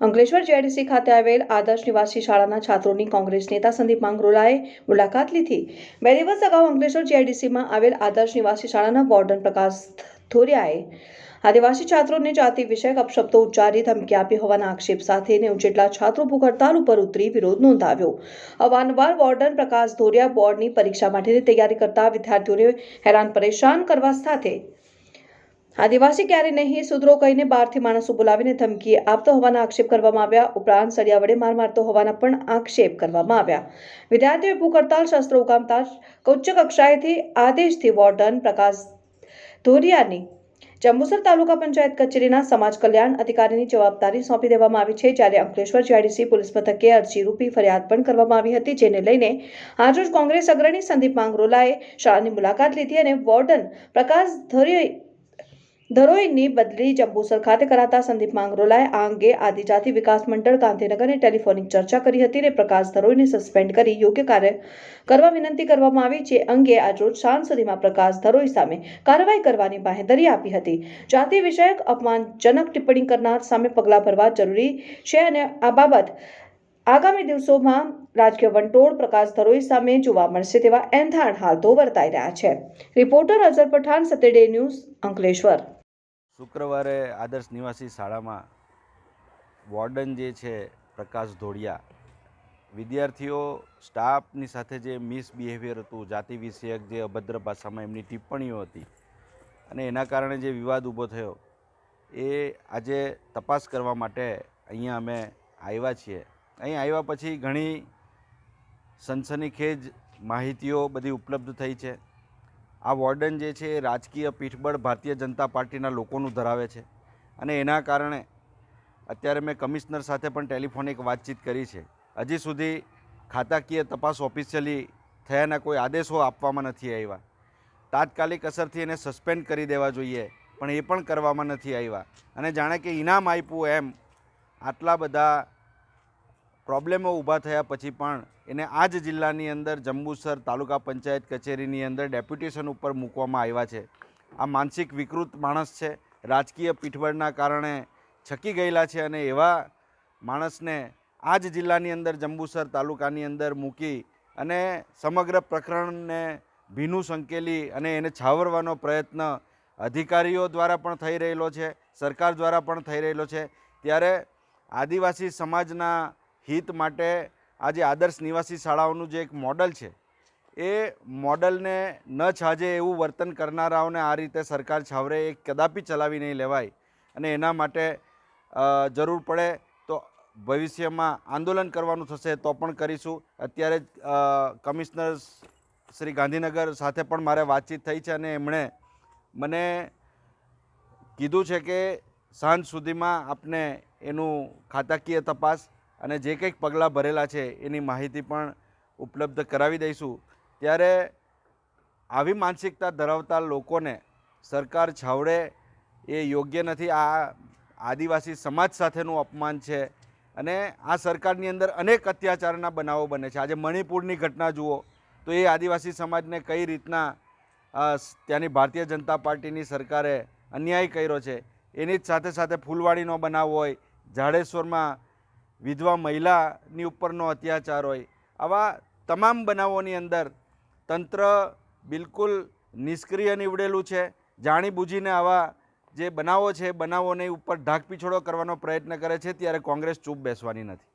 Ankleshwar JIDC ખાતે આવેલ આદર્શ નિવાસી શાળાના છાત્રોની કોંગ્રેસ નેતા સંદીપ માંગરોલાએ મુલાકાત લીધી। 2 દિવસ અગાઉ અંકલેશ્વર જેઆઈડીસીમાં આવેલ આદર્શ નિવાસી શાળાના વોર્ડન પ્રકાશ ધોરિયાએ આદિવાસી છાત્રોને જાતિ વિષયક અપશબ્દો ઉચ્ચારી ધમકી આપી હોવાના આક્ષેપ સાથે 90 જેટલા છાત્રો ભૂખ હડતાલ ઉપર ઉતરી વિરોધ નોંધાવ્યો। અવારનવાર વોર્ડન પ્રકાશ ધોરિયા બોર્ડની પરીક્ષા માટેની તૈયારી કરતા વિદ્યાર્થીઓને હેરાન પરેશાન કરવા સાથે આદિવાસી ક્યારે નહીં સુધરો કહીને બહારથી માણસો બોલાવીને ધમકી આપતો હોવાના આક્ષેપ કરવામાં આવ્યા। ઉપરાંત સળિયા વડે માર મારતો હોવાના પણ આક્ષેપ કરવામાં આવ્યા। વિદ્યાર્થીઓએ ભૂખ હડતાલ શસ્ત્રો ઉગામતા ઉચ્ચ કક્ષાએથી આદેશથી વોર્ડન પ્રકાશ ધોરિયાની જંબુસર તાલુકા પંચાયત કચેરીના સમાજ કલ્યાણ અધિકારીની જવાબદારી સોંપી દેવામાં આવી છે। જ્યારે અંકલેશ્વર જેઆઈડીસી પોલીસ મથકે અરજીરૂપી ફરિયાદ પણ કરવામાં આવી હતી, જેને લઈને આજરોજ કોંગ્રેસ અગ્રણી સંદીપ માંગરોલાએ શાળાની મુલાકાત લીધી અને વોર્ડન પ્રકાશ ધરોઈની બદલી જંબુસર ખાતે કરાતા સંદીપ માંગરોલાએ આ અંગે આદિજાતિ વિકાસ મંડળ ગાંધીનગરને ટેલિફોનિક ચર્ચા કરી હતી અને પ્રકાશ ધરોઈને સસ્પેન્ડ કરી યોગ્ય કાર્ય કરવા વિનંતી કરવામાં આવી, જે અંગે આજરોજ સાંજ સુધીમાં પ્રકાશ ધરોઈ સામે કાર્યવાહી કરવાની બાંહેધરી આપી હતી। જાતિ વિષયક અપમાનજનક ટિપ્પણી કરનાર સામે પગલાં ભરવા જરૂરી છે અને આ બાબત આગામી દિવસોમાં રાજકીય વંટોળ પ્રકાશ ધરોઈ સામે જોવા મળશે તેવા એંધાણ હાલ તો વર્તાઈ રહ્યા છે। Reporter Azhar Pathan, સત્યડે news, Ankleshwar. શુક્રવારે આદર્શ નિવાસી શાળામાં વોર્ડન જે છે પ્રકાશ ધોળિયા વિદ્યાર્થીઓ સ્ટાફની સાથે જે મિસબિહેવિયર હતું, જાતિ વિષયક જે અભદ્ર ભાષામાં એમની ટિપ્પણીઓ હતી અને એના કારણે જે વિવાદ ઊભો થયો એ આજે તપાસ કરવા માટે અહીંયા અમે આવ્યા છીએ। અહીં આવ્યા પછી ઘણી સનસનીખેજ માહિતીઓ બધી ઉપલબ્ધ થઈ છે। આ વોર્ડન જે છે એ રાજકીય પીઠબળ ભારતીય જનતા પાર્ટીના લોકોનું ધરાવે છે અને એના કારણે અત્યારે મેં કમિશનર સાથે પણ ટેલિફોનિક વાતચીત કરી છે। હજી સુધી ખાતાકીય તપાસ ઓફિશિયલી થયાના કોઈ આદેશો આપવામાં નથી આવ્યા। તાત્કાલિક અસરથી એને સસ્પેન્ડ કરી દેવા જોઈએ, પણ એ પણ કરવામાં નથી આવ્યા અને જાણે કે ઇનામ આપ્યું એમ આટલા બધા પ્રોબ્લેમો ઊભા થયા પછી પણ એને આ જ જિલ્લાની અંદર જંબુસર તાલુકા પંચાયત કચેરીની અંદર ડેપ્યુટેશન ઉપર મૂકવામાં આવ્યા છે। આ માનસિક વિકૃત માણસ છે, રાજકીય પીઠબળના કારણે છકી ગયેલા છે અને એવા માણસને આ જ જિલ્લાની અંદર જંબુસર તાલુકાની અંદર મૂકી અને સમગ્ર પ્રકરણને ભીનું સંકેલી અને એને છાવરવાનો પ્રયત્ન અધિકારીઓ દ્વારા પણ થઈ રહેલો છે, સરકાર દ્વારા પણ થઈ રહેલો છે। ત્યારે આદિવાસી સમાજના હિત માટે આજે આદર્શ નિવાસી શાળાઓનું જે એક મોડલ છે એ મોડલને ન છાજે એવું વર્તન કરનારાઓને આ રીતે સરકાર છાવરે એ કદાપી ચલાવી નહીં લેવાય અને એના માટે જરૂર પડે તો ભવિષ્યમાં આંદોલન કરવાનું થશે તો પણ કરીશું। અત્યારે કમિશનર શ્રી ગાંધીનગર સાથે પણ મારે વાતચીત થઈ છે અને એમણે મને કીધું છે કે સાંજ સુધીમાં આપને એનું ખાતાકીય તપાસ અને જે કંઈક પગલાં ભરેલા છે એની માહિતી પણ ઉપલબ્ધ કરાવી દઈશું। ત્યારે આવી માનસિકતા ધરાવતા લોકોને સરકાર છાવડે એ યોગ્ય નથી। આ આદિવાસી સમાજ સાથેનું અપમાન છે અને આ સરકારની અંદર અનેક અત્યાચારના બનાવો બને છે। આજે મણિપુરની ઘટના જુઓ તો એ આદિવાસી સમાજને કઈ રીતના ત્યાંની ભારતીય જનતા પાર્ટીની સરકારે અન્યાય કર્યો છે। એની જ સાથે સાથે ફૂલવાડીનો બનાવ હોય, જાડેશ્વરમાં વિધવા મહિલાની ઉપરનો અત્યાચાર હોય, આવા તમામ બનાવોની અંદર તંત્ર બિલકુલ નિષ્ક્રિય નીવડેલું છે। જાણીબૂજીને આવા જે બનાવો છે બનાવોની ઉપર ઢાંકપીછોડો કરવાનો પ્રયત્ન કરે છે, ત્યારે કોંગ્રેસ ચૂપ બેસવાની નથી।